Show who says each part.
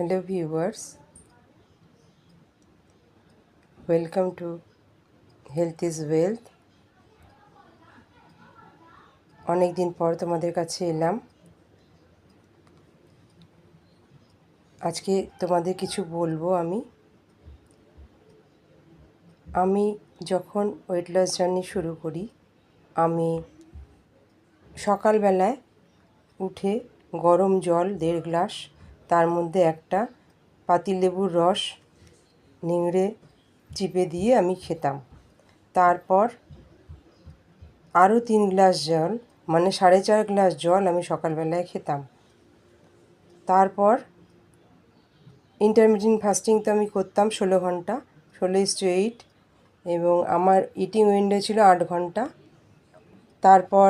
Speaker 1: Hello viewers, welcome to Health is Wealth. অনেক দিন পর তোমাদের কাছে এলাম। আজকে তোমাদের কিছু বলবো। আমি যখন ওয়েট লস জার্নি শুরু করি, আমি সকালবেলায় উঠে গরম জল 1.5 গ্লাস, তার মধ্যে একটা পাতিলেবুর রস নিংড়ে চিপে দিয়ে আমি খেতাম। তারপর আরও 3 গ্লাস জল, মানে 4.5 গ্লাস জল আমি সকালবেলায় খেতাম। তারপর ইন্টারমিডিয়েন্ট ফাস্টিং তো আমি করতাম 16 ঘন্টা, 16:8, এবং আমার ইটিং উইন্ডো ছিল 8 ঘন্টা। তারপর